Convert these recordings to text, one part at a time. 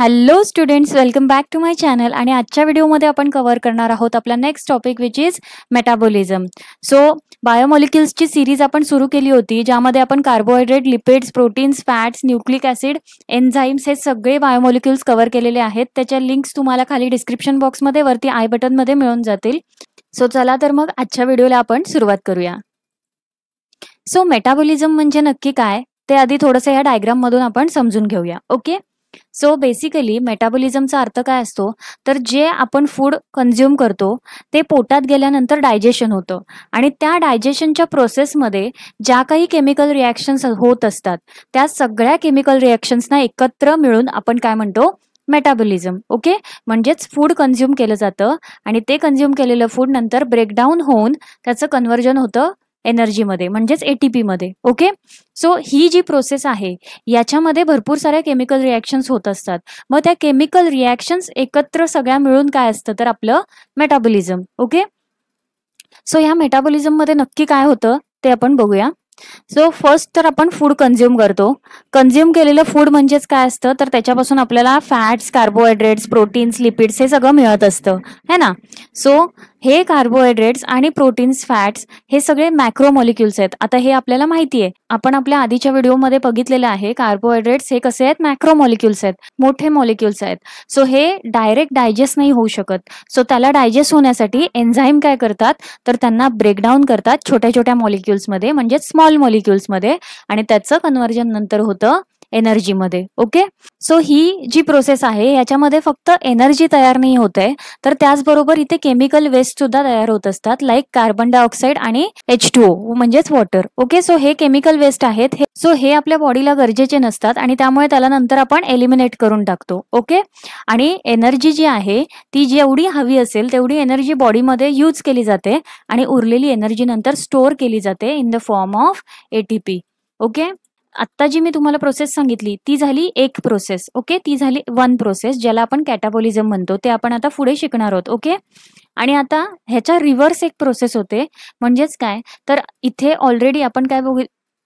Hello students, welcome back to my channel. आणि आजच्या व्हिडिओमध्ये आपण कव्हर करणार आहोत आपला next topic which is metabolism. So बायोमॉलिक्युल्सची सिरीज आपण सुरू केली होती, ज्यामध्ये आपण carbohydrate, lipids, proteins, fats, nucleic acid, enzymes हे सगळे बायोमॉलिक्युल्स कव्हर केलेले आहेत. त्याच्या लिंक्स तुम्हाला खाली डिस्क्रिप्शन बॉक्समध्ये वरती आय बटनमध्ये मिळून जातील. सो चला तर मग आजच्या व्हिडिओला आपण सुरुवात करूया. सो मेटाबॉलिझम म्हणजे नक्की काय ते आधी थोडंसं या डायग्राममधून आपण समजून घेऊया. ओके, सो बेसिकली मेटाबॉलिझमचा अर्थ काय असतो, तर जे आपण फूड कन्झ्युम करतो ते पोटात गेल्यानंतर डायजेशन होतं आणि त्या डायजेशनच्या प्रोसेसमध्ये ज्या काही केमिकल रिॲक्शन्स होत असतात त्या सगळ्या केमिकल रिॲक्शन्सना एकत्र मिळून आपण काय म्हणतो, मेटाबॉलिझम. ओके, म्हणजेच फूड कन्झ्युम केलं जातं आणि ते कन्झ्युम केलेलं फूड नंतर ब्रेकडाऊन होऊन त्याचं कन्व्हर्जन होतं एनर्जीमध्ये, म्हणजेच ATP मध्ये. ओके, सो ही जी प्रोसेस आहे याच्यामध्ये भरपूर साऱ्या केमिकल रिॲक्शन्स होत असतात. मग त्या केमिकल रिॲक्शन्स एकत्र सगळ्या मिळून काय असतं, तर आपलं मेटाबॉलिझम. ओके, सो ह्या मेटाबॉलिझममध्ये नक्की काय होतं ते आपण बघूया. सो फर्स्ट तर आपण फूड कन्झ्युम करतो. कन्झ्युम केलेलं फूड म्हणजेच काय असतं, तर त्याच्यापासून आपल्याला फॅट्स, कार्बोहायड्रेट्स, प्रोटीन्स, लिपिड्स हे सगळं मिळत असतं, है ना. सो हे कार्बोहायड्रेट्स आणि प्रोटीन्स, फॅट्स हे सगळे मॅक्रोमॉलिक्युल्स आहेत. आता हे आपल्याला माहिती आहे, आपण आपल्या आधीच्या व्हिडिओमध्ये बघितलेलं आहे. कार्बोहायड्रेट्स हे कसे आहेत, मॅक्रोमॉलिक्युल्स आहेत, मोठे मॉलिक्युल्स आहेत. सो हे डायरेक्ट डायजेस्ट नाही होऊ शकत. सो त्याला डायजेस्ट होण्यासाठी एन्झाईम काय करतात, तर त्यांना ब्रेकडाऊन करतात छोट्या छोट्या मॉलिक्युल्समध्ये, म्हणजे स्मॉल मॉलिक्युल्समध्ये, आणि त्याचं कन्व्हर्जन नंतर होतं एनर्जीमध्ये. ओके, सो ही जी प्रोसेस आहे याच्यामध्ये फक्त एनर्जी तयार नाही होत आहे, तर त्याचबरोबर इथे केमिकल वेस्ट सुद्धा तयार होत असतात, लाईक कार्बन डायऑक्साईड आणि H2O म्हणजेच वॉटर. ओके, सो हे केमिकल वेस्ट आहेत. सो हे आपल्या बॉडीला गरजेचे नसतात आणि त्यामुळे त्याला नंतर आपण एलिमिनेट करून टाकतो. ओके, आणि एनर्जी जी आहे ती जेवढी हवी असेल तेवढी एनर्जी बॉडीमध्ये यूज केली जाते आणि उरलेली एनर्जी नंतर स्टोअर केली जाते in the form of ATP. Okay, आत्ता जी मी तुम्हाला प्रोसेस सांगितली ती झाली एक प्रोसेस. ओके, ती झाली वन प्रोसेस, ज्याला आपण कॅटाबॉलिझम म्हणतो. ते आपण आता पुढे शिकणार आहोत. ओके, आणि आता ह्याच्या रिव्हर्स एक प्रोसेस होते, म्हणजेच काय, तर इथे ऑलरेडी आपण काय बघू,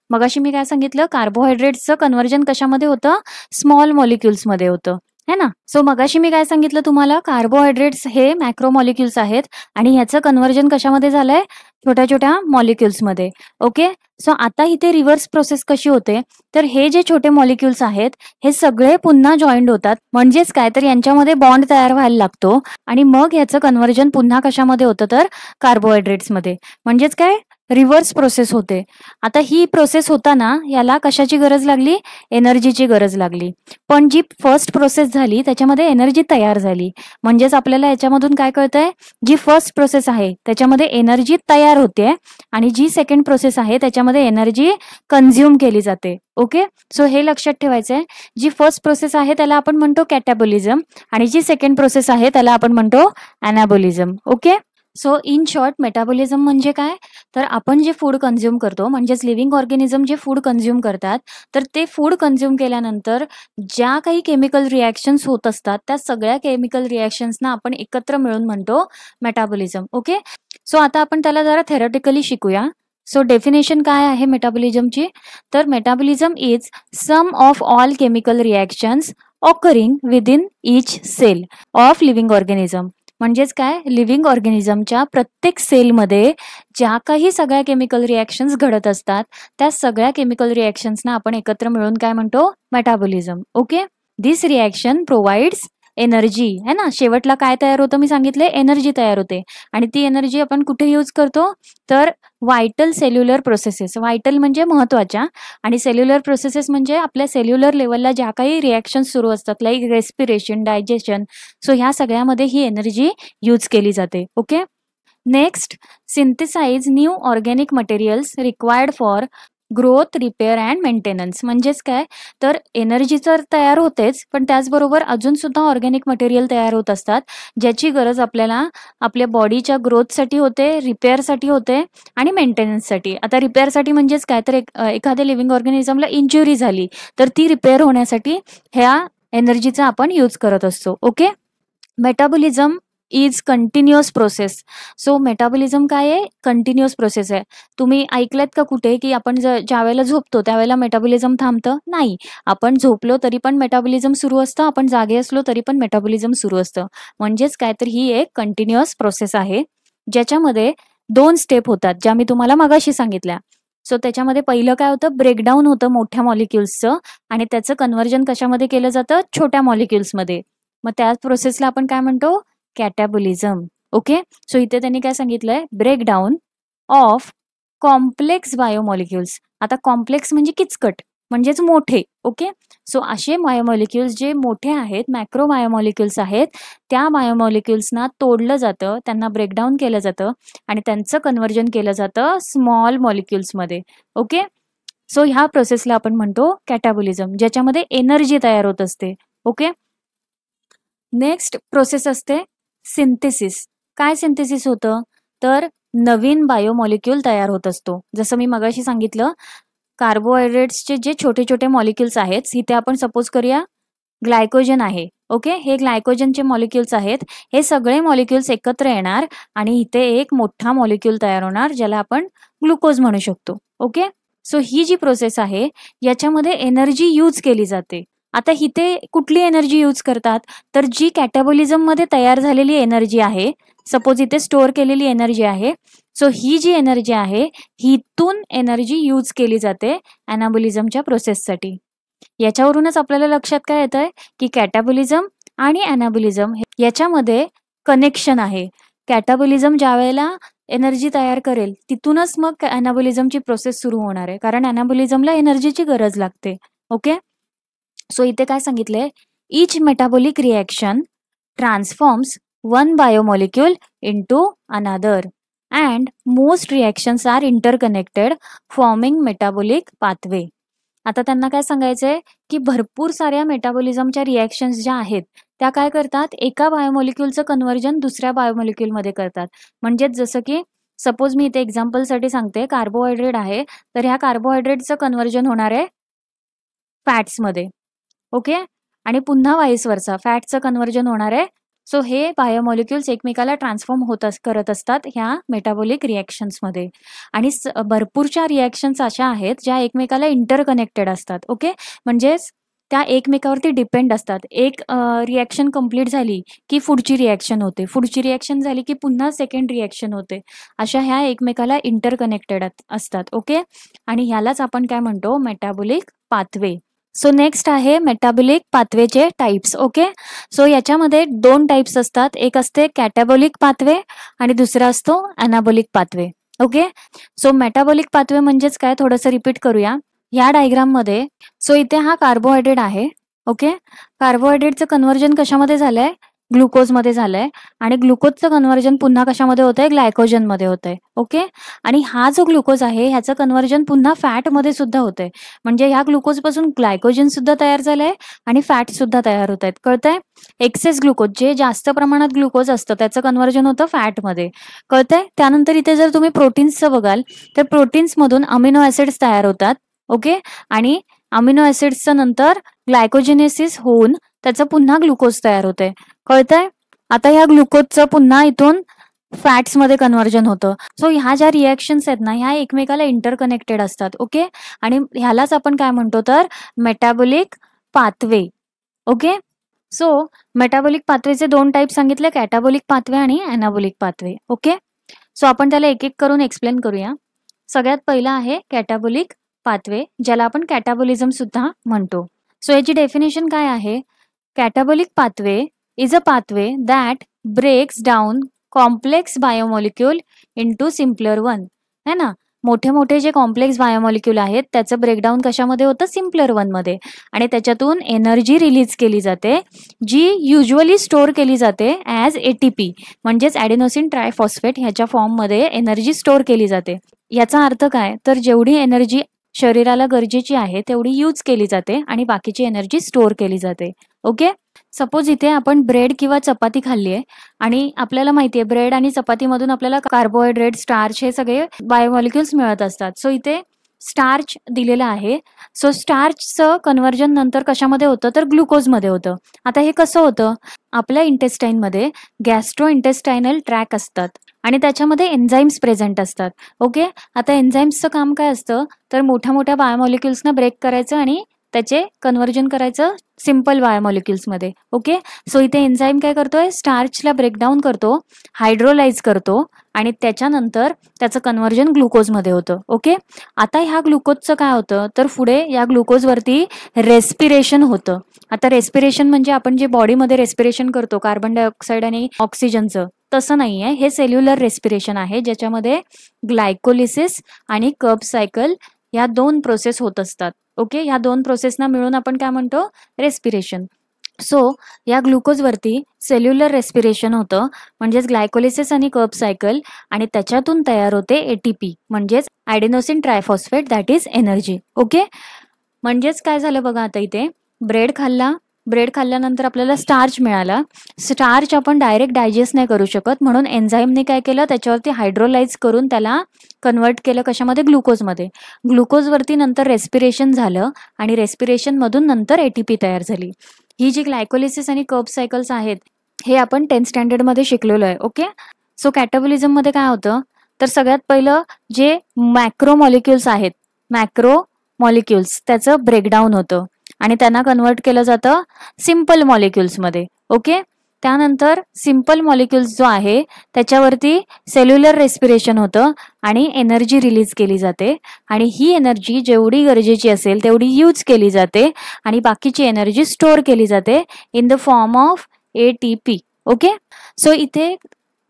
मगाशी मी काय सांगितलं, कार्बोहायड्रेट्सचं कन्व्हर्जन कशामध्ये होतं, स्मॉल मॉलिक्युल्समध्ये होतं, है ना. सो मगाशी मी काय सांगितलं तुम्हाला, कार्बोहायड्रेट्स हे मॅक्रोमॉलिक्युल्स आहेत आणि ह्याचं कन्व्हर्जन कशामध्ये झालंय, छोट्या छोट्या मॉलिक्युल्समध्ये. ओके, सो आता इथे रिव्हर्स प्रोसेस कशी होते, तर हे जे छोटे मॉलिक्युल्स आहेत हे सगळे पुन्हा जॉईंड होतात, म्हणजेच काय, तर यांच्यामध्ये बॉन्ड तयार व्हायला लागतो आणि मग ह्याचं कन्व्हर्जन पुन्हा कशामध्ये होतं, तर कार्बोहायड्रेट्समध्ये. म्हणजेच काय, रिव्हर्स प्रोसेस होते. आता ही प्रोसेस होताना याला कशाची गरज लागली, एनर्जीची गरज लागली. पण जी फर्स्ट प्रोसेस झाली त्याच्यामध्ये एनर्जी तयार झाली, म्हणजेच आपल्याला याच्यामधून काय कळतंय, जी फर्स्ट प्रोसेस आहे त्याच्यामध्ये एनर्जी तयार होते आणि जी सेकंड प्रोसेस आहे त्याच्यामध्ये एनर्जी कन्झ्युम केली जाते. ओके, सो हे लक्षात ठेवायचं आहे. जी फर्स्ट प्रोसेस आहे त्याला आपण म्हणतो कॅटाबॉलिझम आणि जी सेकंड प्रोसेस आहे त्याला आपण म्हणतो anabolism. Okay, so in short metabolism म्हणजे काय, तर आपण जे फूड कन्झ्युम करतो, म्हणजेच लिव्हिंग ऑर्गॅनिझम जे फूड कन्झ्युम करतात, तर ते फूड कन्झ्युम केल्यानंतर ज्या काही केमिकल रिॲक्शन्स होत असतात त्या सगळ्या केमिकल रिॲक्शन्सना आपण एकत्र मिळून म्हणतो मेटाबॉलिझम. ओके, सो आता आपण त्याला जरा थेरॉटिकली शिकूया. सो डेफिनेशन काय आहे मेटाबॉलिझमची, तर metabolism is sum of all chemical reactions occurring within each cell of living organism. म्हणजेच काय, लिव्हिंग ऑर्गॅनिझमच्या प्रत्येक सेलमध्ये ज्या काही सगळ्या केमिकल रिॲक्शन्स घडत असतात त्या सगळ्या केमिकल रिॲक्शन्सना आपण एकत्र मिळून काय म्हणतो, मेटाबॉलिझम. ओके, दिस रिॲक्शन प्रोव्हाइड्स एनर्जी, है ना. शेवटला काय तयार होतं, मी सांगितले, एनर्जी तयार होते आणि ती एनर्जी आपण कुठे यूज करतो, तर व्हायटल सेल्युलर प्रोसेसेस. व्हायटल म्हणजे महत्वाच्या आणि सेल्युलर प्रोसेसेस म्हणजे आपल्या सेल्युलर लेवलला ज्या काही रिॲक्शन्स सुरू असतात, लाईक रेस्पिरेशन, डायजेशन. सो ह्या सगळ्यामध्ये ही एनर्जी यूज केली जाते. Okay, next, synthesize new organic materials required for growth, repair and maintenance. म्हणजेच काय, तर एनर्जी तर तयार होतेच, पण त्याचबरोबर अजून सुद्धा ऑर्गॅनिक मटेरियल तयार होत असतात ज्याची गरज आपल्याला आपल्या बॉडीच्या ग्रोथसाठी होते, रिपेअरसाठी होते आणि मेंटेनन्ससाठी. आता रिपेअरसाठी म्हणजेच काय, तर एखाद्या लिव्हिंग ऑर्गॅनिझमला इंज्युरी झाली तर ती रिपेअर होण्यासाठी ह्या एनर्जीचा आपण यूज करत असतो. Okay, metabolism is continuous process. So metabolism काय आहे? कंटिन्युअस प्रोसेस आहे. तुम्ही ऐकलत का कुठे की आपण ज्या वेळेला झोपतो त्यावेळेला मेटाबॉलिझम थांबतं? नाही. आपण झोपलो तरी पण मेटाबॉलिझम सुरू असतं, आपण जागे असलो तरी पण मेटाबॉलिझम सुरू असतं. म्हणजेच काय तर ही एक कंटिन्युअस प्रोसेस आहे ज्याच्यामध्ये 2 स्टेप होतात ज्या मी तुम्हाला मगाशी सांगितल्या. सो त्याच्यामध्ये पहिलं काय होतं? ब्रेकडाऊन होतं मोठ्या मॉलिक्युल्सचं आणि त्याचं कन्व्हर्जन कशामध्ये केलं जातं? छोट्या मॉलिक्युल्समध्ये. मग त्या प्रोसेसला आपण काय म्हणतो? कॅटॅबोलिझम. ओके. सो इथे त्यांनी काय सांगितलंय? Breakdown of complex biomolecules. आता कॉम्प्लेक्स म्हणजे किचकट म्हणजेच मोठे. ओके. सो असे बायोमॉलिक्युल्स जे मोठे आहेत, मॅक्रो बायोमॉलिक्युल्स आहेत, त्या बायोमॉलिक्युल्सना तोडलं जातं, त्यांना ब्रेकडाऊन केलं जातं आणि त्यांचं कन्व्हर्जन केलं जातं स्मॉल मॉलिक्युल्समध्ये. ओके. सो ह्या प्रोसेसला आपण म्हणतो कॅटॅबोलिझम, ज्याच्यामध्ये एनर्जी तयार होत असते. ओके. नेक्स्ट प्रोसेस असते सिंथेसिस. काय सिंथेसिस होतं? तर नवीन बायोमॉलिक्यूल तयार होत असतो. जसं मी मगाशी सांगितलं, कार्बोहायड्रेट्सचे जे छोटे छोटे मॉलिक्युल्स आहेत, इथे आपण सपोज करूया ग्लायकोजन आहे. ओके. हे ग्लायकोजनचे मॉलिक्युल्स आहेत. हे सगळे मॉलिक्युल्स एकत्र येणार आणि इथे एक मोठा मॉलिक्यूल तयार होणार ज्याला आपण ग्लुकोज म्हणू शकतो. ओके. सो ही जी प्रोसेस आहे याच्यामध्ये एनर्जी यूज केली जाते. आता इथे कुठली एनर्जी यूज करतात? तर जी कॅटॅबोलिझम मध्ये तयार झालेली एनर्जी आहे, सपोज इथे स्टोअर केलेली एनर्जी आहे. सो ही जी एनर्जी आहे हितून एनर्जी यूज केली जाते अॅनाबोलिझमच्या प्रोसेससाठी. याच्यावरूनच आपल्याला लक्षात काय येत आहे की कॅटॅबोलिझम आणि अॅनाबोलिझम याच्यामध्ये कनेक्शन आहे. कॅटॅबोलिझम ज्या वेळेला एनर्जी तयार करेल तिथूनच मग अॅनाबोलिझमची प्रोसेस सुरू होणार आहे, कारण अॅनाबोलिझमला एनर्जीची गरज लागते. ओके. सो इथे काय सांगितलंय? Each metabolic reaction transforms one biomolecule into another and most reactions are interconnected forming metabolic pathway. आता त्यांना काय सांगायचंय की भरपूर साऱ्या मेटाबॉलिझमच्या रिएक्शन्स ज्या आहेत त्या काय करतात? एका बायोमॉलिक्यूलचं कन्व्हर्जन दुसऱ्या बायोमॉलिक्यूलमध्ये करतात. म्हणजेच जसं की सपोज मी इथे एक्झाम्पलसाठी सांगते, कार्बोहायड्रेट आहे तर ह्या कार्बोहायड्रेटचं कन्व्हर्जन होणार आहे फॅट्समध्ये. ओके. आणि पुन्हा वाईस वर्सा फॅटचं कन्व्हर्जन होणार आहे. सो हे बायोमॉलिक्युल्स एकमेकाला ट्रान्सफॉर्म करत असतात ह्या मेटाबॉलिक रिएक्शन्समध्ये. आणि भरपूरच्या रिएक्शन्स अशा आहेत ज्या एकमेकाला इंटरकनेक्टेड असतात. ओके. म्हणजेच त्या एकमेकावरती डिपेंड असतात. एक रिएक्शन कंप्लीट झाली की पुढची रिएक्शन होते, पुढची रिएक्शन झाली की पुन्हा सेकंड रिएक्शन होते. अशा ह्या एकमेकाला इंटरकनेक्टेड असतात. ओके. आणि ह्यालाच आपण काय म्हणतो? Metabolic pathway. सो नेक्स्ट आहे मेटाबॉलिक पाथवेचे टाइप्स. ओके. सो याच्यामध्ये 2 टाइप्स असतात. एक असते कॅटॅबॉलिक पाथवे आणि दुसरा असतो anabolic pathway. Okay. So metabolic pathway म्हणजेच काय? थोडंसं रिपीट करूया. ह्या डायग्राम मध्ये सो इथे हा कार्बोहायड्रेट आहे. ओके. कार्बोहायड्रेटचं कन्व्हर्जन कशामध्ये झालंय? ग्लुकोजमध्ये झालंय. आणि ग्लुकोजचं कन्व्हर्जन पुन्हा कशामध्ये होतंय? ग्लायकोजनमध्ये होतंय. ओके. आणि हा जो ग्लुकोज आहे ह्याचं कन्व्हर्जन पुन्हा फॅटमध्ये सुद्धा होतंय. म्हणजे ह्या ग्लुकोजपासून ग्लायकोजन सुद्धा तयार झालंय आणि फॅट सुद्धा तयार होत आहेत. कळतंय? एक्सेस ग्लुकोज जे जास्त प्रमाणात ग्लुकोज असतं त्याचं कन्व्हर्जन होतं फॅटमध्ये. कळतंय? त्यानंतर इथे जर तुम्ही प्रोटीन्सचं बघाल तर प्रोटीन्समधून अमिनो ऍसिड्स तयार होतात. ओके. आणि अमिनो ऍसिड्सचं नंतर ग्लायकोजेनेसिस होऊन त्याचं पुन्हा ग्लुकोज तयार होते. कळतंय? आता ह्या ग्लुकोजचं पुन्हा इथून फॅट्समध्ये कन्व्हर्जन होतं. सो ह्या ज्या रिएक्शन्स आहेत ना ह्या एकमेकाला इंटरकनेक्टेड असतात. ओके. आणि ह्यालाच आपण काय म्हणतो? तर metabolic pathway. Okay. So metabolic पाथवेचे 2 टाइप सांगितले, कॅटाबॉलिक पाथवे आणि अॅनाबॉलिक पाथवे. ओके. सो आपण त्याला एक एक करून एक्सप्लेन करूया. सगळ्यात पहिला आहे कॅटाबॉलिक पाथवे, ज्याला आपण कॅटाबोलिझम सुद्धा म्हणतो. सो याची डेफिनेशन काय आहे? Catabolic pathway is a pathway that breaks down complex biomolecule into simpler one. है ना? मोठे मोठे जे कॉम्प्लेक्स बायोमॉलिक्यूल आहेत त्याचं ब्रेकडाऊन कशामध्ये होतं? सिम्पलर वनमध्ये. आणि त्याच्यातून एनर्जी रिलीज केली जाते जी युजली स्टोअर केली जाते ॲज ATP म्हणजेच ॲडेनोसिन ट्रायफॉस्फेट ह्याच्या फॉर्ममध्ये एनर्जी स्टोअर केली जाते. याचा अर्थ काय? तर जेवढी एनर्जी शरीराला गरजेची आहे तेवढी यूज केली जाते आणि बाकीची एनर्जी स्टोअर केली जाते. ओके. सपोज इथे आपण ब्रेड किंवा चपाती खाल्ली आहे आणि आपल्याला माहिती आहे ब्रेड आणि चपातीमधून आपल्याला कार्बोहायड्रेट, स्टार्च हे सगळे बायोमॉलिक्युल्स मिळत असतात. सो इथे स्टार्च दिलेलं आहे. सो स्टार्चचं कन्व्हर्जन नंतर कशामध्ये होतं तर ग्लुकोजमध्ये होतं. आता हे कसं होतं, आपल्या इंटेस्टाईनमध्ये गॅस्ट्रो इंटेस्टायनल ट्रॅक असतात आणि त्याच्यामध्ये एन्झाईम्स प्रेझेंट असतात. ओके, आता एन्झाईम्सचं काम काय असतं तर मोठ्या मोठ्या बायोमॉलिक्युल्सना ब्रेक करायचं आणि त्याचे कन्व्हर्जन करायचं सिम्पल बायोमॉलिक्युल्समध्ये. ओके, सो इथे एन्झाईम काय करतोय, स्टार्चला ब्रेकडाऊन करतो, हायड्रोलाइज करतो आणि त्याच्यानंतर त्याचं कन्व्हर्जन ग्लुकोजमध्ये होतं. ओके, आता ह्या ग्लुकोजचं काय होतं तर पुढे या ग्लुकोजवरती रेस्पिरेशन होतं. आता रेस्पिरेशन म्हणजे आपण जे बॉडीमध्ये रेस्पिरेशन करतो कार्बन डायऑक्साईड आणि ऑक्सिजनचं, तसं नाही आहे. हे सेल्युलर रेस्पिरेशन आहे, ज्याच्यामध्ये ग्लायकोलिसिस आणि कर्ब सायकल या 2 प्रोसेस होत असतात. ओके, ह्या 2 प्रोसेसना मिळून आपण काय म्हणतो, रेस्पिरेशन. सो या ग्लुकोजवरती सेल्युलर रेस्पिरेशन होतं, म्हणजेच ग्लायकोलिसिस आणि कर्ब सायकल, आणि त्याच्यातून तयार होते ATP म्हणजेच adenosine triphosphate, that is energy. Okay, म्हणजेच काय झालं बघा, आता इथे ब्रेड खाल्ल्यानंतर आपल्याला स्टार्च मिळाला. स्टार्च आपण डायरेक्ट डायजेस्ट नाही करू शकत, म्हणून एन्झाईमने काय केलं, त्याच्यावरती हायड्रोलाइज करून त्याला कन्वर्ट केलं कशामध्ये, ग्लुकोजमध्ये. ग्लुकोजवरती नंतर रेस्पिरेशन झालं आणि रेस्पिरेशनमधून नंतर ATP तयार झाली. ही जी ग्लायकोलिसिस आणि कर्ब सायकल्स आहेत हे आपण 10th स्टँडर्डमध्ये शिकलेलो आहे. ओके, सो कॅटाबॉलिझममध्ये काय होतं तर सगळ्यात पहिलं जे मॅक्रो मॉलिक्युल्स त्याचं ब्रेकडाऊन होतं आणि त्यांना कन्वर्ट केलं जातं सिम्पल मॉलिक्युल्समध्ये. ओके, त्यानंतर सिम्पल मॉलिक्युल्स जो आहे त्याच्यावरती सेल्युलर रेस्पिरेशन होतं आणि एनर्जी रिलीज केली जाते आणि ही एनर्जी जेवढी गरजेची असेल तेवढी यूज केली जाते आणि बाकीची एनर्जी स्टोअर केली जाते in the form of ATP. Okay, so इथे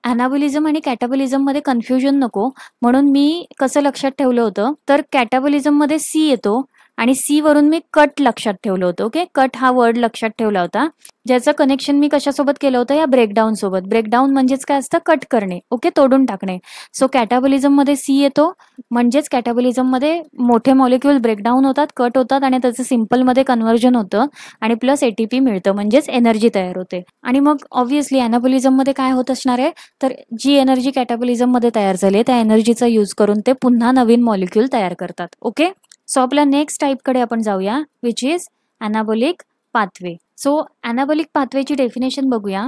ॲनाबॉलिझम आणि कॅटाबॉलिझममध्ये कन्फ्युजन नको म्हणून मी कसं लक्षात ठेवलं होतं तर कॅटाबॉलिझममध्ये C येतो आणि C वरून मी कट लक्षात ठेवलं होतं. ओके, कट हा वर्ड लक्षात ठेवला होता, ज्याचं कनेक्शन मी कशासोबत केलं होतं, या ब्रेकडाऊन सोबत. ब्रेकडाऊन म्हणजेच काय असतं, कट करणे. ओके, तोडून टाकणे. सो कॅटाबॉलिझममध्ये C येतो, म्हणजेच कॅटाबॉलिझममध्ये मोठे मॉलिक्युल ब्रेकडाऊन होतात, कट होतात आणि त्याचं सिम्पलमध्ये कन्व्हर्जन होतं आणि प्लस ATP मिळतं, म्हणजेच एनर्जी तयार होते. आणि मग ऑब्व्हियसली ॲनाबॉलिझममध्ये काय होत असणार आहे तर जी एनर्जी कॅटाबॉलिझममध्ये तयार झाली त्या एनर्जीचा यूज करून ते पुन्हा नवीन मॉलिक्युल तयार करतात. ओके, सो आपल्या नेक्स्ट टाईपकडे आपण जाऊया, which is anabolic pathway. So anabolic पाथवेची डेफिनेशन बघूया.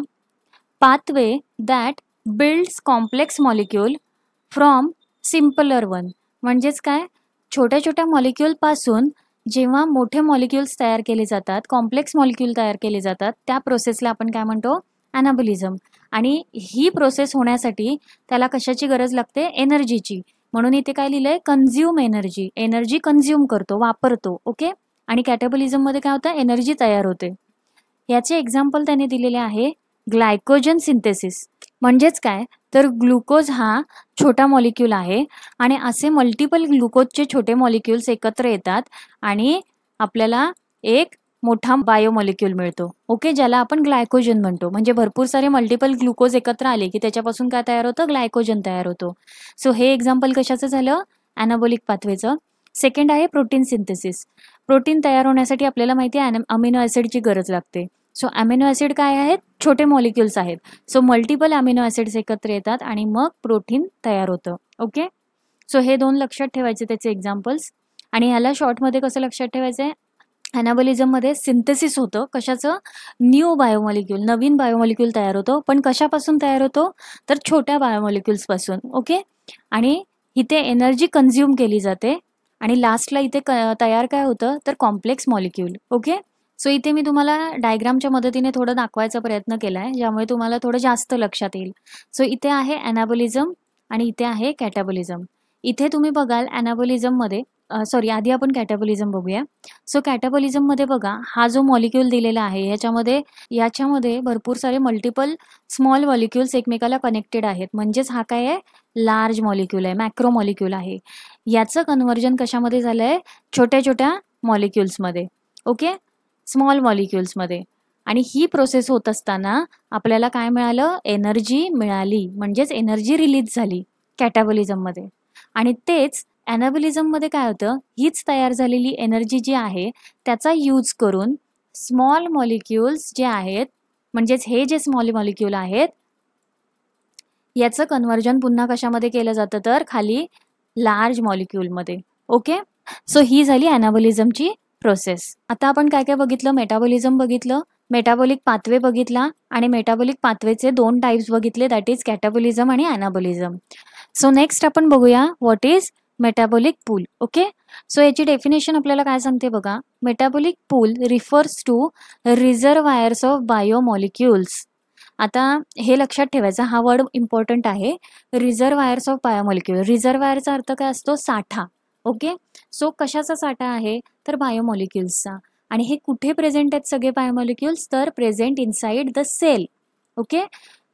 Pathway that builds complex molecule from simpler one. म्हणजेच काय, छोट्या छोट्या मॉलिक्यूलपासून जेव्हा मोठे मॉलिक्युल्स तयार केले जातात, कॉम्प्लेक्स मॉलिक्यूल तयार केले जातात, त्या प्रोसेसला आपण काय म्हणतो, ॲनाबॉलिझम. आणि ही प्रोसेस होण्यासाठी त्याला कशाची गरज लागते, एनर्जीची. म्हणून इथे काय लिहिलंय, कन्झ्युम एनर्जी कन्झ्युम करतो, वापरतो. ओके, आणि कॅटाबॉलिझममध्ये काय होतं, एनर्जी तयार होते. याचे एक्झाम्पल त्याने दिलेले आहे ग्लायकोजन सिंथेसिस. म्हणजेच काय तर ग्लुकोज हा छोटा मॉलिक्यूल आहे आणि असे मल्टिपल ग्लुकोजचे छोटे मॉलिक्युल्स एकत्र येतात आणि आपल्याला एक मोठा बायोमॉलिक्यूल मिळतो. ओके, ज्याला आपण ग्लायकोजन म्हणतो. म्हणजे भरपूर सारे मल्टिपल ग्लुकोज एकत्र आले की त्याच्यापासून काय तयार होतं, ग्लायकोजन तयार होतो. सो हे एक्झाम्पल कशाचं झालं, ॲनाबॉलिक पाथवेचं. सेकंड आहे प्रोटीन सिंथेसिस. प्रोटीन तयार होण्यासाठी आपल्याला माहिती आहे अमिनो ॲसिडची गरज लागते. सो अमिनो ॲसिड काय आहेत, छोटे मॉलिक्युल्स आहेत. सो मल्टिपल अमिनो ॲसिड्स एकत्र येतात आणि मग प्रोटीन तयार होतं. ओके, सो हे 2 लक्षात ठेवायचे त्याचे एक्झाम्पल्स. आणि ह्याला शॉर्टमध्ये कसं लक्षात ठेवायचं आहे, ॲनाबॉलिझममध्ये सिंथेसिस होतं कशाचं, न्यू बायोमॉलिक्यूल, नवीन बायोमॉलिक्यूल तयार होतो. पण कशापासून तयार होतो तर छोट्या बायोमॉलिक्युल्सपासून. ओके, आणि इथे एनर्जी कन्झ्युम केली जाते आणि लास्टला इथे तयार काय होतं तर कॉम्प्लेक्स मॉलिक्यूल. ओके, सो इथे मी तुम्हाला डायग्रामच्या मदतीने थोडं दाखवायचा प्रयत्न केला आहे, ज्यामुळे तुम्हाला थोडं जास्त लक्षात येईल. सो इथे आहे ॲनाबॉलिझम आणि इथे आहे कॅटाबॉलिझम. इथे तुम्ही बघाल ॲनाबॉलिझममध्ये आधी आपण कॅटाबॉलिझम बघूया. सो कॅटाबॉलिझममध्ये बघा, हा जो मॉलिक्यूल दिलेला आहे याच्यामध्ये भरपूर सारे मल्टिपल स्मॉल मॉलिक्युल्स एकमेकाला कनेक्टेड आहेत. म्हणजेच हा काय आहे, लार्ज मॉलिक्यूल आहे, मॅक्रो मॉलिक्यूल आहे. याचं कन्व्हर्जन कशामध्ये झालं आहे, छोट्या छोट्या मॉलिक्युल्समध्ये. Okay, small मॉलिक्युल्समध्ये. आणि ही प्रोसेस होत असताना आपल्याला काय मिळालं, एनर्जी मिळाली, म्हणजेच एनर्जी रिलीज झाली कॅटाबॉलिझममध्ये. आणि तेच ॲनाबॉलिझममध्ये काय होतं, हीच तयार झालेली एनर्जी जी आहे त्याचा यूज करून स्मॉल मॉलिक्युल्स जे आहेत, म्हणजेच हे जे स्मॉल मॉलिक्यूल आहेत याचं कन्व्हर्जन पुन्हा कशामध्ये केलं जातं तर खाली लार्ज मॉलिक्यूलमध्ये. ओके. सो ही झाली ॲनाबॉलिझमची प्रोसेस. आता आपण काय काय बघितलं? मेटाबॉलिझम बघितलं, मेटाबॉलिक पाथवे बघितला आणि मेटाबॉलिक पाथवेचे 2 टाइप्स बघितले, दॅट इज कॅटाबॉलिझम आणि ॲनाबॉलिझम. सो नेक्स्ट आपण बघूया what is metabolic pool. Okay. So याची डेफिनेशन आपल्याला काय सांगते बघा. Metabolic pool refers to reservoirs of biomolecules. आता हे लक्षात ठेवायचं, हा वर्ड इम्पॉर्टंट आहे. रिझर्वायर्स ऑफ बायोमॉलिक्युल. रिझर्वायरचा अर्थ काय असतो? साठा. ओके. सो कशाचा साठा आहे? तर बायोमॉलिक्युल्सचा. आणि हे कुठे प्रेझेंट आहेत सगळे बायोमॉलिक्युल्स? तर present inside the cell. Okay.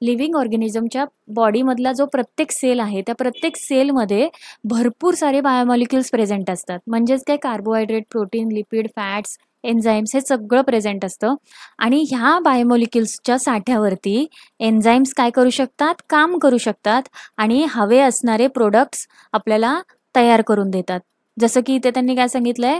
Living ऑर्गॅनिझमच्या बॉडीमधला जो प्रत्येक सेल आहे त्या प्रत्येक सेलमध्ये भरपूर सारे बायोमॉलिक्युल्स प्रेझेंट असतात. म्हणजेच काय? Carbohydrate, protein, lipid, fats, enzymes हे सगळं प्रेझेंट असतं. आणि ह्या बायोमॉलिक्युल्सच्या साठ्यावरती एन्झाईम्स काय करू शकतात? काम करू शकतात आणि हवे असणारे प्रोडक्ट्स आपल्याला तयार करून देतात. जसं की इथे त्यांनी काय सांगितलंय?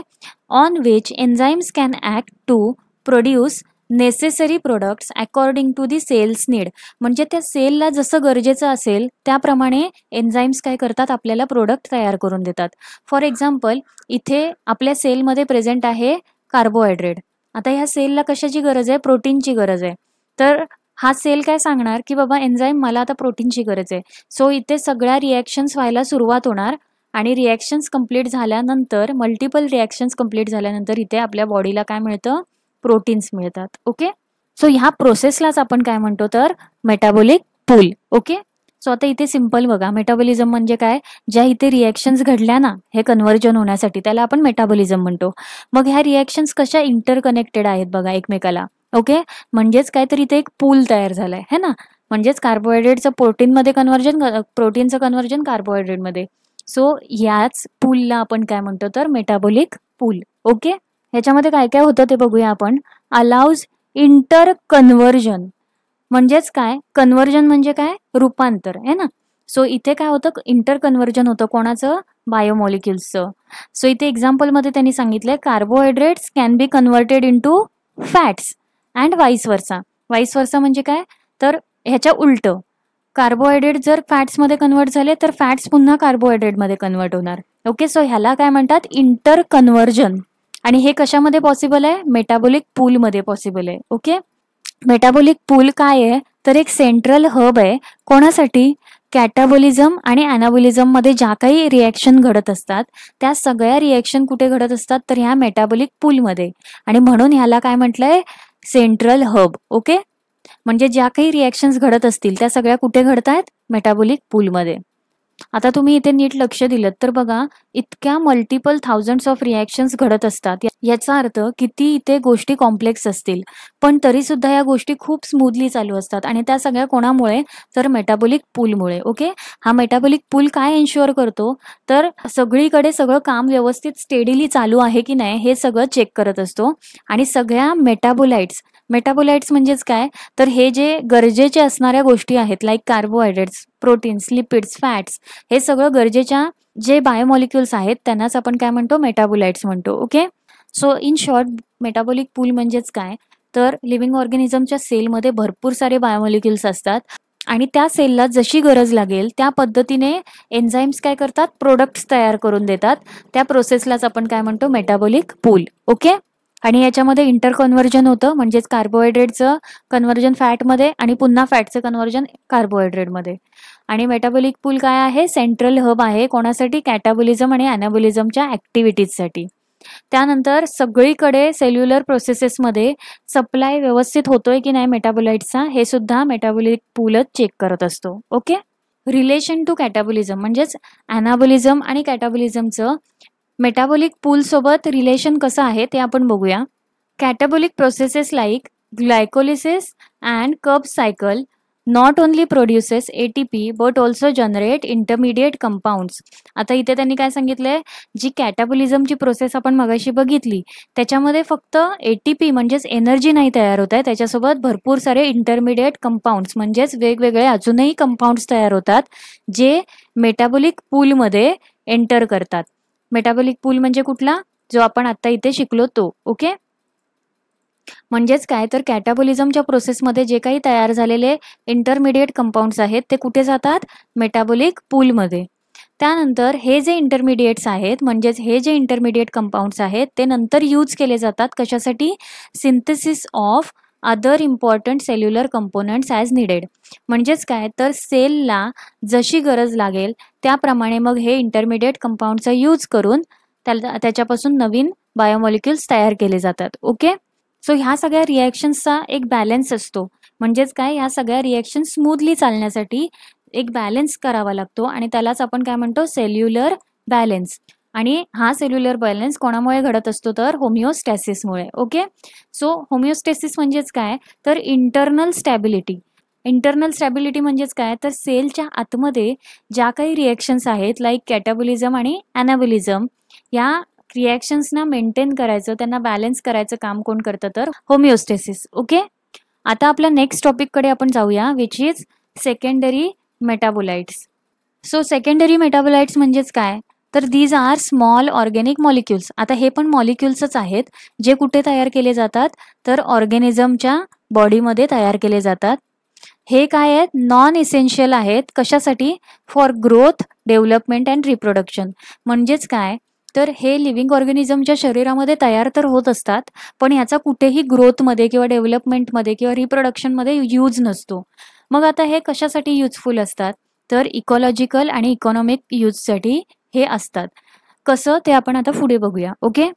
On which enzymes can act to produce necessary products according to the cell's need. म्हणजे त्या सेलला जसं गरजेचं असेल त्याप्रमाणे एन्झाईम्स काय करतात? आपल्याला प्रोडक्ट तयार करून देतात. फॉर एक्झाम्पल, इथे आपल्या सेलमध्ये प्रेझेंट आहे कार्बोहायड्रेट. आता ह्या सेलला कशाची गरज आहे? प्रोटीनची गरज आहे. तर हा सेल काय सांगणार की बाबा एन्झाईम मला आता प्रोटीनची गरज आहे. सो इथे सगळ्या रिॲक्शन्स व्हायला सुरुवात होणार आणि रिॲक्शन्स कंप्लीट झाल्यानंतर, मल्टिपल रिॲक्शन्स कंप्लीट झाल्यानंतर इथे आपल्या बॉडीला काय मिळतं? प्रोटीन्स मिळतात. ओके. सो ह्या प्रोसेसलाच आपण काय म्हणतो? तर मेटाबॉलिक पूल. ओके. सो आता इथे सिम्पल बघा, मेटाबॉलिझम म्हणजे काय? ज्या इथे रिॲक्शन्स घडल्या ना हे कन्व्हर्जन होण्यासाठी, त्याला आपण मेटाबॉलिझम म्हणतो. मग ह्या रिॲक्शन्स कशा इंटरकनेक्टेड आहेत बघा एकमेकाला. ओके. म्हणजेच काय? तर इथे एक पूल तयार झालाय है ना. म्हणजेच कार्बोहायड्रेटचं प्रोटीनमध्ये कन्व्हर्जन, प्रोटीनचं कन्व्हर्जन कार्बोहायड्रेटमध्ये. सो याच पूलला आपण काय म्हणतो? तर मेटाबॉलिक पूल. ओके. ह्याच्यामध्ये काय काय होतं ते बघूया आपण. Allows inter conversion. म्हणजेच काय? कन्व्हर्जन म्हणजे काय? रूपांतर आहे ना. सो इथे काय होतं? इंटर कन्व्हर्जन होतं. कोणाचं? बायोमॉलिक्युल्सचं. सो इथे एक्झाम्पलमध्ये त्यांनी सांगितलंय carbohydrates can be converted into fats and vice versa. Vice versa म्हणजे काय? तर ह्याच्या उलटं, कार्बोहायड्रेट जर फॅट्समध्ये कन्व्हर्ट झाले तर फॅट्स पुन्हा कार्बोहायड्रेटमध्ये कन्व्हर्ट होणार. ओके. सो ह्याला काय म्हणतात? Inter conversion. आणि हे कशामध्ये पॉसिबल आहे? मेटाबॉलिक पूलमध्ये पॉसिबल आहे. ओके. मेटाबॉलिक पूल काय आहे? तर एक सेंट्रल हब आहे. कोणासाठी? कॅटाबॉलिझम आणि ॲनाबॉलिझम मध्ये ज्या काही रिॲक्शन घडत असतात त्या सगळ्या रिॲक्शन कुठे घडत असतात? तर ह्या मेटाबॉलिक पूलमध्ये. आणि म्हणून ह्याला काय म्हटलंय? Central hub. ओके. म्हणजे ज्या काही रिॲक्शन्स घडत असतील त्या सगळ्या कुठे घडतायत? मेटाबॉलिक पूलमध्ये. आता तुम्ही इथे नीट लक्ष दिलं तर बघा, इतक्या मल्टिपल थाउजंड्स ऑफ रिॲक्शन्स घडत असतात. याचा अर्थ किती इथे गोष्टी कॉम्प्लेक्स असतील पण तरी सुद्धा या गोष्टी खूप स्मूथली चालू असतात. आणि त्या सगळ्या कोणामुळे? तर मेटाबॉलिक पूलमुळे. ओके. हा मेटाबॉलिक पूल काय एन्श्युअर करतो? तर सगळीकडे सगळं काम व्यवस्थित स्टेडीली चालू आहे की नाही हे सगळं चेक करत असतो. आणि सगळ्या मेटाबोलाइट्स म्हणजेच काय? तर हे जे गरजेचे असणाऱ्या गोष्टी आहेत like carbohydrates, proteins, lipids, fats, हे सगळं गरजेच्या जे बायोमॉलिक्युल्स आहेत त्यांनाच आपण काय म्हणतो? मेटाबोलाइट्स म्हणतो. Okay. So in short, metabolic pool म्हणजेच काय? तर लिव्हिंग ऑर्गॅनिझमच्या सेलमध्ये भरपूर सारे बायोमॉलिक्युल्स असतात आणि त्या सेलला जशी गरज लागेल त्या पद्धतीने एन्झाईम्स काय करतात? प्रोडक्ट्स तयार करून देतात. त्या प्रोसेसलाच आपण काय म्हणतो? Metabolic pool. ओके. आणि याच्यामध्ये इंटर कन्व्हर्जन होतं. म्हणजेच कार्बोहायड्रेटचं कन्व्हर्जन फॅटमध्ये आणि पुन्हा फॅटचं कन्व्हर्जन कार्बोहायड्रेटमध्ये. आणि मेटाबॉलिक पूल काय आहे? सेंट्रल हब आहे. कोणासाठी? कॅटाबॉलिझम आणि ॲनाबॉलिझमच्या ॲक्टिव्हिटीजसाठी. त्यानंतर सगळीकडे सेल्युलर प्रोसेसेसमध्ये सप्लाय व्यवस्थित होतोय की नाही मेटाबोलाइट्सचा हे सुद्धा मेटाबॉलिक पूलच चेक करत असतो. ओके. रिलेशन टू कॅटाबॉलिझम म्हणजेच ॲनाबॉलिझम आणि कॅटाबॉलिझमचं मेटाबॉलिक पूल सोबत रिलेशन कसं आहे ते आपण बघूया. Catabolic processes like glycolysis and Krebs cycle not only produces ATP but also generate intermediate compounds. आता इथे त्यांनी काय सांगितलंय? जी कॅटाबॉलिझमची प्रोसेस आपण मगाशी बघितली त्याच्यामध्ये फक्त ATP म्हणजेच एनर्जी नाही तयार होत आहे, त्याच्यासोबत भरपूर सारे इंटरमिडिएट कंपाऊंड्स म्हणजेच वेगवेगळे अजूनही कंपाऊंड्स तयार होतात जे मेटाबॉलिक पूलमध्ये एंटर करतात. मेटाबॉलिक पूल म्हणजे कुठला? जो आपण आता इथे शिकलो तो. ओके. म्हणजेच काय? तर कॅटाबॉलिझमच्या प्रोसेसमध्ये जे काही तयार झालेले इंटरमिडिएट कंपाऊंड्स आहेत ते कुठे जातात? मेटाबॉलिक पूलमध्ये. त्यानंतर हे जे इंटरमिडिएट्स आहेत, म्हणजेच हे जे इंटरमिडिएट कंपाऊंड्स आहेत ते नंतर यूज केले जातात कशासाठी? Synthesis of other important cellular components as needed. म्हणजेच काय तर सेलला जशी गरज लागेल त्याप्रमाणे मग हे इंटरमिडिएट कंपाऊंडचा यूज करून त्याच्यापासून नवीन बायोमॉलिक्युल्स तयार केले जातात. ओके. सो ह्या सगळ्या रिॲक्शन्सचा एक बॅलन्स असतो. म्हणजेच काय, ह्या सगळ्या रिॲक्शन स्मूथली चालण्यासाठी एक बॅलन्स करावा लागतो आणि त्यालाच आपण काय म्हणतो? Cellular balance. आणि हा सेल्युलर बॅलन्स कोणामुळे घडत असतो? तर होमिओस्टॅसिसमुळे. ओके. सो होमिओस्टॅसिस म्हणजेच काय तर इंटरनल स्टॅबिलिटी. इंटरनल स्टॅबिलिटी म्हणजेच काय तर सेलच्या आतमध्ये ज्या काही रिॲक्शन्स आहेत लाईक कॅटाबॉलिझम आणि ॲनाबॉलिझम, या रिॲक्शन्सना मेंटेन करायचं, त्यांना बॅलन्स करायचं काम कोण करतं? तर होमिओस्टॅसिस. ओके. आता आपल्या नेक्स्ट टॉपिककडे आपण जाऊया, which is secondary metabolites. So secondary metabolites म्हणजेच काय तर these are small organic molecules. आता हे पण मॉलिक्युल्सच आहेत जे कुठे तयार केले जातात? तर ऑर्गॅनिझमच्या बॉडीमध्ये तयार केले जातात. हे काय आहेत? नॉन इसेन्शियल आहेत. कशासाठी? For growth, development and reproduction. म्हणजेच काय तर हे लिव्हिंग ऑर्गॅनिझमच्या शरीरामध्ये तयार तर होत असतात, पण ह्याचा कुठेही ग्रोथमध्ये किंवा डेव्हलपमेंटमध्ये किंवा रिप्रोडक्शनमध्ये यूज नसतो. मग आता हे कशासाठी युजफुल असतात? तर इकॉलॉजिकल आणि इकॉनॉमिक यूजसाठी हे असतात. कसं ते आपण आता पुढे बघूया. ओके.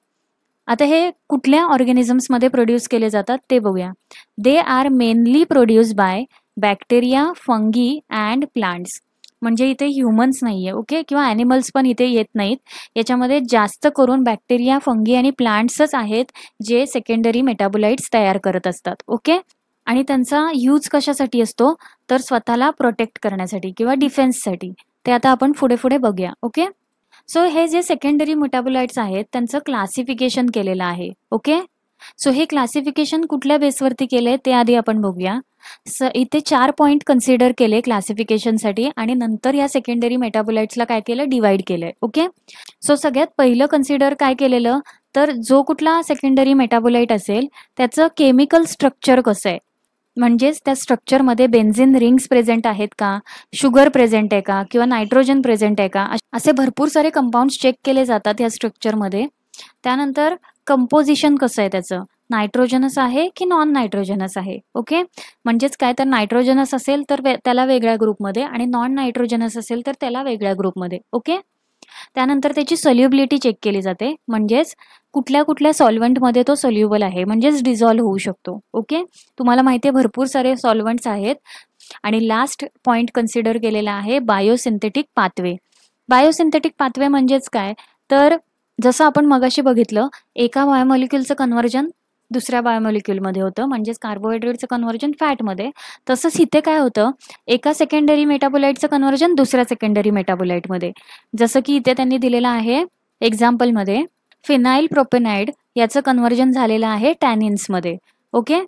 आता हे कुठल्या ऑर्गॅनिझम्समध्ये प्रोड्यूस केले जातात ते बघूया. They are mainly produce by bacteria, fungi and plants. म्हणजे इथे ह्युमन्स नाही आहे. ओके. किंवा ॲनिमल्स पण इथे येत नाहीत. याच्यामध्ये जास्त करून बॅक्टेरिया, फंगी आणि प्लांट्सच आहेत जे सेकंडरी मेटाबोलाइट्स तयार करत असतात. ओके. आणि त्यांचा यूज कशासाठी असतो? तर स्वतःला प्रोटेक्ट करण्यासाठी किंवा डिफेन्ससाठी. ते आता आपण पुढे पुढे बघूया. ओके. सो हे जे सेकंडरी मेटाबोलाइट्स आहेत त्यांचं क्लासिफिकेशन केलेलं आहे. ओके. सो हे क्लासिफिकेशन कुठल्या बेसवरती केले ते आधी आपण बघूया. इथे 4 पॉईंट कन्सिडर केले क्लासिफिकेशनसाठी आणि नंतर या सेकंडरी मेटाबोलाइट्सला काय केलं? डिवाइड केलंय. ओके. सो सगळ्यात पहिलं कन्सिडर काय केलेलं तर जो कुठला सेकंडरी मेटाबोलाइट असेल त्याचं केमिकल स्ट्रक्चर कसं आहे, म्हणजेच त्या स्ट्रक्चरमध्ये बेन्झिन रिंग्स प्रेझेंट आहेत का, शुगर प्रेझेंट आहे का, किंवा नायट्रोजन प्रेझेंट आहे का, असे भरपूर सारे कंपाऊंड्स चेक केले जातात या स्ट्रक्चरमध्ये. त्यानंतर कंपोजिशन कसं आहे त्याचं, नायट्रोजनस आहे की नॉन नायट्रोजनस आहे. ओके. म्हणजेच काय तर नायट्रोजनस असेल तर त्याला वेगळ्या ग्रुपमध्ये आणि नॉन नायट्रोजनस असेल तर त्याला वेगळ्या ग्रुपमध्ये. ओके. त्यानंतर त्याची सोल्युबिलिटी चेक केली जाते, म्हणजेच कुठल्या कुठल्या सॉल्व्हंटमध्ये तो सोल्युबल आहे, म्हणजेच डिझॉल्व्ह होऊ शकतो. ओके. तुम्हाला माहिती आहे भरपूर सारे सॉल्व्हंट्स आहेत. आणि लास्ट पॉइंट कन्सिडर केलेला आहे बायोसिंथेटिक पाथवे. बायोसिंथेटिक पाथवे म्हणजेच काय तर जसं आपण मगाशी बघितलं एका बायोमॉलिक्युलचं कन्व्हर्जन दुसऱ्या बायोमॉलिक्युलमध्ये होतं, म्हणजेच कार्बोहायड्रेटचं कन्व्हर्जन फॅटमध्ये. तसंच इथे काय होतं, एका सेकंडरी मेटाबोलाइटचं कन्व्हर्जन दुसऱ्या सेकंडरी मेटाबोलाइटमध्ये. जसं की इथे त्यांनी दिलेलं आहे एक्झाम्पलमध्ये फिनाइल प्रोपेनाइड याचं कन्व्हर्जन झालेलं आहे टॅनिन्समध्ये. ओके.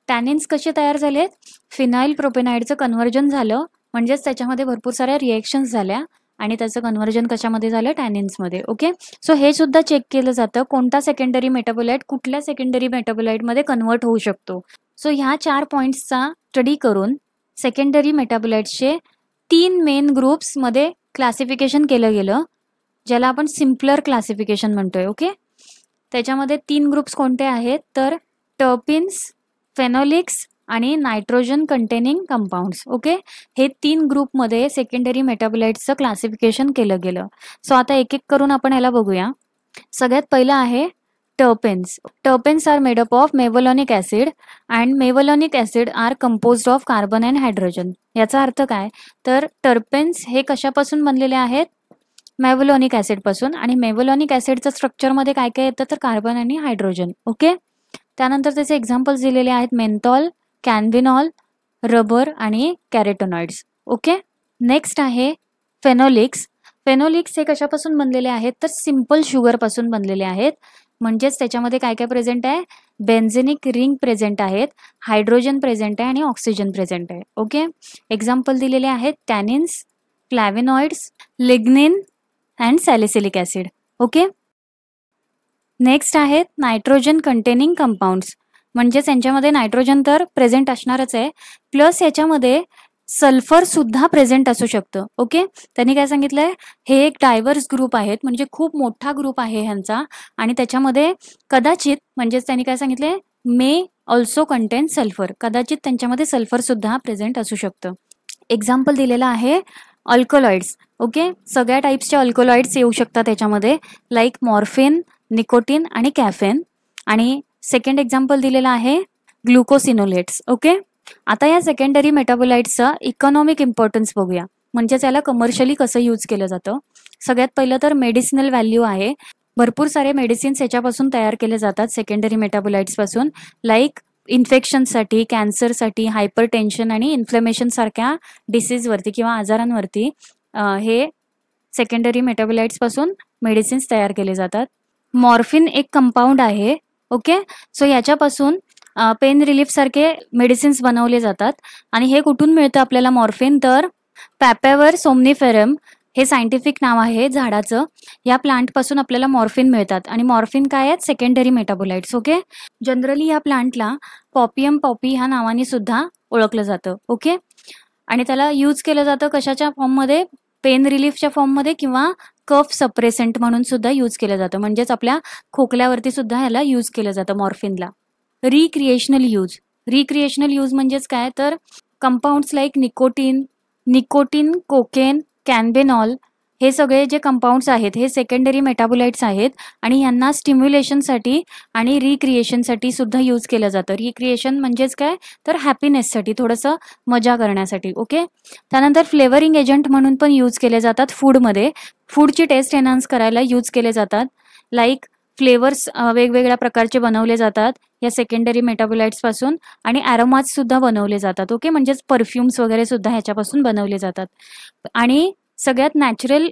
टॅनिन्स कसे तयार झालेत? फिनाइल प्रोपेनाइडचं कन्व्हर्जन झालं, म्हणजेच त्याच्यामध्ये भरपूर साऱ्या रिएक्शन्स झाल्या आणि त्याचं कन्व्हर्जन कशामध्ये झालं? टॅनिन्समध्ये. ओके. सो हे सुद्धा चेक केलं जातं कोणता सेकंडरी मेटाबोलाइट कुठल्या सेकंडरी मेटाबोलाइटमध्ये कन्व्हर्ट होऊ शकतो. सो ह्या 4 पॉईंट्सचा स्टडी करून सेकंडरी मेटाबोलाइट्सचे 3 मेन ग्रुप्समध्ये क्लासिफिकेशन केलं गेलं, ज्याला आपण सिम्पलर क्लासिफिकेशन म्हणतोय. ओके. त्याच्यामध्ये 3 ग्रुप्स कोणते आहेत तर टर्पिन्स, फेनोलिक्स आणि नायट्रोजन कंटेनिंग कंपाऊंड्स. ओके. हे 3 ग्रुपमध्ये सेकंडरी मेटाबोलाइट्सचं क्लासिफिकेशन केलं गेलं. सो आता एक एक करून आपण ह्याला बघूया. सगळ्यात पहिलं आहे terpenes. Terpenes are made up of mevalonic acid and mevalonic acid are composed of carbon and hydrogen. याचा अर्थ काय तर टर्पेन्स हे कशापासून बनलेले आहेत? मेव्होलॉनिक ॲसिडपासून. आणि मेव्होलॉनिक ॲसिडचं स्ट्रक्चरमध्ये काय काय येतं तर कार्बन आणि हायड्रोजन. ओके. त्यानंतर त्याचे एक्झाम्पल्स दिलेले आहेत मेन्थॉल, कॅनबिनॉल, रबर आणि कॅरेटोनॉइड्स. ओके. नेक्स्ट आहे फेनोलिक्स. फेनोलिक्स हे कशापासून बनलेले आहेत तर सिम्पल शुगरपासून बनलेले आहेत, म्हणजेच त्याच्यामध्ये काय काय प्रेझेंट आहे? बेन्झेनिक रिंग प्रेझेंट आहेत, हायड्रोजन प्रेझेंट आहे आणि ऑक्सिजन प्रेझेंट आहे. ओके. एक्झाम्पल दिलेले आहेत tannins, flavonoids, lignin and salicylic acid. Okay. Next आहेत नायट्रोजन कंटेनिंग कंपाऊंड्स, म्हणजेच यांच्यामध्ये नायट्रोजन तर प्रेझेंट असणारच आहे, प्लस याच्यामध्ये सल्फर सुद्धा प्रेझेंट असू शकतं. ओके, त्यांनी काय सांगितलंय, हे एक डायव्हर्स ग्रुप आहेत, म्हणजे खूप मोठा ग्रुप आहे ह्यांचा, आणि त्याच्यामध्ये कदाचित, म्हणजेच त्यांनी काय सांगितलंय, मे ऑल्सो कंटेन सल्फर, कदाचित त्यांच्यामध्ये सल्फर सुद्धा प्रेझेंट असू शकतं. एक्झाम्पल दिलेलं आहे अल्कलॉइड्स. ओके, सगळ्या टाईप्सचे अल्कलॉइड्स येऊ शकतात त्याच्यामध्ये, लाईक मॉर्फिन, निकोटीन आणि कॅफेन. आणि सेकंड एक्झाम्पल दिलेलं आहे ग्लुकोसिनोलेट्स. ओके, आता या सेकंडरी मेटाबोलाइट्सचा इकॉनॉमिक इम्पॉर्टन्स बघूया, म्हणजे त्याला कमर्शियली कसं यूज केलं जातं. सगळ्यात पहिलं तर मेडिसिनल व्हॅल्यू आहे. भरपूर सारे मेडिसिन्स याच्यापासून तयार केले जातात सेकंडरी मेटाबोलाइट्स पासून, लाईक इन्फेक्शनसाठी, कॅन्सरसाठी, हायपर टेन्शन आणि इन्फ्लेमेशन सारख्या डिसीजवरती किंवा आजारांवरती हे सेकंडरी मेटाबोलाइट्स पासून मेडिसिन्स तयार केले जातात. मॉर्फिन एक कंपाऊंड आहे. ओके, सो याच्यापासून पेन रिलीफ सारखे मेडिसिन्स बनवले जातात. आणि हे कुठून मिळतं आपल्याला मॉर्फिन, तर पॅपेवर सोमनिफेरम हे सायंटिफिक नाव आहे झाडाचं. या प्लांटपासून आपल्याला मॉर्फिन मिळतात. आणि मॉर्फिन काय आहेत, सेकंडरी मेटाबोलाइट्स. ओके, जनरली या प्लांटला पॉपियम पॉपी ह्या नावाने सुद्धा ओळखलं जातं. ओके, आणि त्याला यूज केलं जातं कशाच्या फॉर्ममध्ये, पेन रिलीफच्या फॉर्ममध्ये किंवा कफ सप्रेसेंट म्हणून सुद्धा यूज केलं जातं, म्हणजेच आपल्या खोकल्यावरती सुद्धा ह्याला यूज केलं जातं मॉर्फिनला. रिक्रिएशनल यूज म्हणजेच काय, तर कंपाऊंड्स लाईक निकोटीन, कोकेन, कॅनबेनॉल हे सगळे जे कंपाऊंड्स आहेत हे सेकंडरी मेटाबोलाइट्स आहेत, आणि यांना स्टिम्युलेशनसाठी आणि रिक्रिएशनसाठी सुद्धा यूज केलं जातं. रिक्रिएशन म्हणजेच काय, तर हॅपीनेससाठी, थोडंसं मजा करण्यासाठी. ओके, त्यानंतर फ्लेवरिंग एजंट म्हणून पण यूज केले जातात फूडमध्ये. फूडची टेस्ट एनहान्स करायला यूज केले जातात, लाईक फ्लेवर्स वेगवेगळ्या प्रकारचे बनवले जातात या सेकंडरी मेटाबोलाइट्स पासून, आणि ॲरोमाज सुद्धा बनवले जातात. ओके, म्हणजेच परफ्युम्स वगैरे सुद्धा ह्याच्यापासून बनवले जातात. आणि सगळ्यात नॅचरल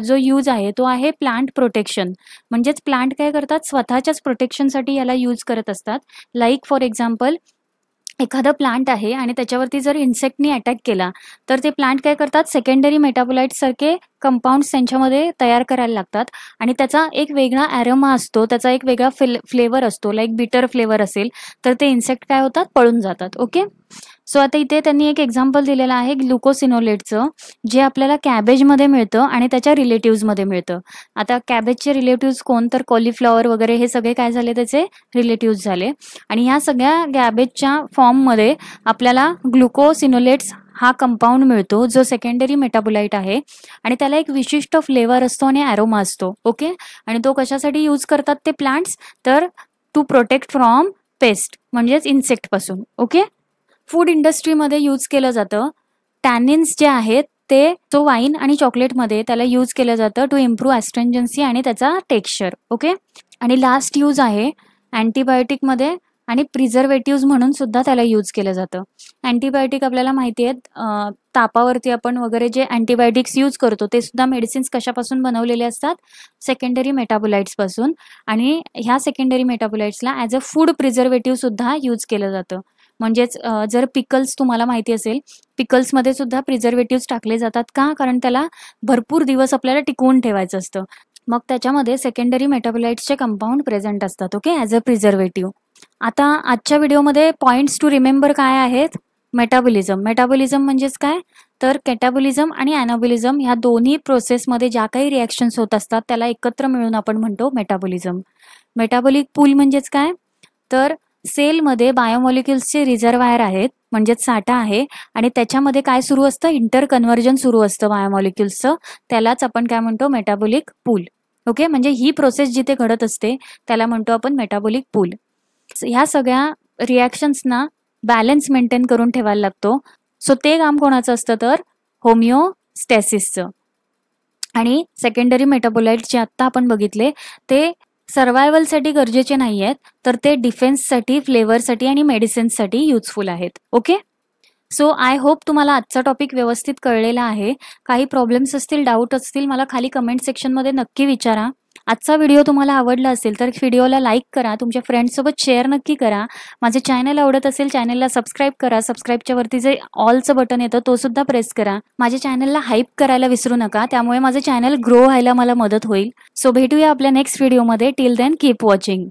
जो यूज आहे तो आहे प्लांट प्रोटेक्शन, म्हणजेच प्लांट काय करतात, स्वतःच्याच प्रोटेक्शनसाठी याला यूज करत असतात. लाईक फॉर एक्झाम्पल, एखादं प्लांट आहे आणि त्याच्यावरती जर इन्सेक्टनी अटॅक केला तर ते प्लांट काय करतात, सेकंडरी मेटाबोलाइट्स सारखे कंपाऊंड्स त्यांच्यामध्ये तयार करायला लागतात, आणि त्याचा एक वेगळा ॲरोमा असतो, त्याचा एक वेगळा फ्लेवर असतो, लाईक बिटर फ्लेवर असेल तर ते इन्सेक्ट काय होतात, पळून जातात. ओके, सो आता इथे त्यांनी एक एक्झाम्पल दिलेलं आहे ग्लुकोसिनोलेटचं, जे आपल्याला कॅबेजमध्ये मिळतं आणि त्याच्या रिलेटिव्हजमध्ये मिळतं. आता कॅबेजचे रिलेटिव्हज कोण, तर कॉलीफ्लॉवर वगैरे हे सगळे काय झाले, त्याचे रिलेटिव्हज झाले. आणि ह्या सगळ्या कॅबेजच्या फॉर्ममध्ये आपल्याला ग्लुकोसिनोलेट्स हा कंपाऊंड मिळतो, जो सेकंडरी मेटाबोलाइट आहे, आणि त्याला एक विशिष्ट फ्लेवर असतो आणि ॲरोमा असतो. ओके, आणि तो कशासाठी यूज करतात ते प्लांट्स, तर टू प्रोटेक्ट फ्रॉम पेस्ट, म्हणजेच इन्सेक्टपासून. ओके, फूड इंडस्ट्रीमध्ये यूज केलं जातं. टॅनिन्स जे आहेत ते तो वाईन आणि चॉकलेटमध्ये त्याला यूज केलं जातं टू इम्प्रूव्ह ॲस्ट्रेंजन्सी आणि त्याचा टेक्स्चर. ओके, आणि लास्ट यूज आहे अँटीबायोटिकमध्ये आणि प्रिझर्वेटिव्ज म्हणून सुद्धा त्याला यूज केलं जातं. अँटीबायोटिक आपल्याला माहिती आहेत, तापावरती आपण वगैरे जे अँटीबायोटिक्स यूज करतो ते सुद्धा मेडिसिन्स कशापासून बनवलेले असतात, सेकंडरी मेटाबोलाइट्सपासून. आणि ह्या सेकंडरी मेटाबोलाइट्सला ॲज अ फूड प्रिझर्वेटिव्ह सुद्धा यूज केलं जातं. म्हणजेच जर पिकल्स तुम्हाला माहिती असेल, पिकल्समध्ये सुद्धा प्रिझर्वेटिव्स टाकले जातात का, कारण त्याला भरपूर दिवस आपल्याला टिकवून ठेवायचं असतं, मग त्याच्यामध्ये सेकंडरी मेटाबोलाइट्सचे कंपाऊंड प्रेझेंट असतात. Okay, as a preservative. आता आजच्या व्हिडिओमध्ये पॉईंट्स टू रिमेंबर काय आहेत, मेटाबॉलिझम म्हणजेच काय, तर कॅटाबॉलिझम आणि ॲनाबॉलिझम ह्या दोन्ही प्रोसेसमध्ये ज्या काही रिॲक्शन्स होत असतात त्याला एकत्र मिळून आपण म्हणतो मेटाबॉलिझम. मेटाबॉलिक पूल म्हणजेच काय, तर सेलमध्ये बायोमॉलिक्युल्सचे रिझर्वायर आहेत, म्हणजेच साठा आहे, आणि त्याच्यामध्ये काय सुरू असतं, इंटर कन्व्हर्जन सुरू असतं बायोमॉलिक्युल्सचं, त्यालाच आपण काय म्हणतो, मेटाबॉलिक पूल. ओके, म्हणजे ही प्रोसेस जिथे घडत असते त्याला म्हणतो आपण मेटाबॉलिक पूल. ह्या सगळ्या रिॲक्शन्सना बॅलन्स मेंटेन करून ठेवायला लागतो. सो ते काम कोणाचं असतं, तर होमिओस्टॅसिसचं. आणि सेकंडरी मेटाबोलाइट्स जे आत्ता आपण बघितले ते सर्वायवलसाठी गरजेचे नाही आहेत, तर ते डिफेन्ससाठी, फ्लेवरसाठी आणि मेडिसिन्ससाठी युजफुल आहेत. ओके, सो आय होप तुम्हाला आजचा टॉपिक व्यवस्थित कळलेला आहे. काही प्रॉब्लेम्स असतील, डाऊट असतील, मला खाली कमेंट सेक्शनमध्ये नक्की विचारा. आजचा व्हिडिओ तुम्हाला आवडला असेल तर व्हिडिओला लाईक करा, तुमच्या फ्रेंड्ससोबत शेअर नक्की करा. माझे चॅनल आवडत असेल चॅनलला सबस्क्राईब करा. सबस्क्राईबच्या वरती जे ऑलचं बटन येतं तो सुद्धा प्रेस करा. माझ्या चॅनलला हाईप करायला विसरू नका, त्यामुळे माझं चॅनल ग्रो व्हायला मला मदत होईल. सो भेटूया आपल्या नेक्स्ट व्हिडिओमध्ये. Till then keep watching.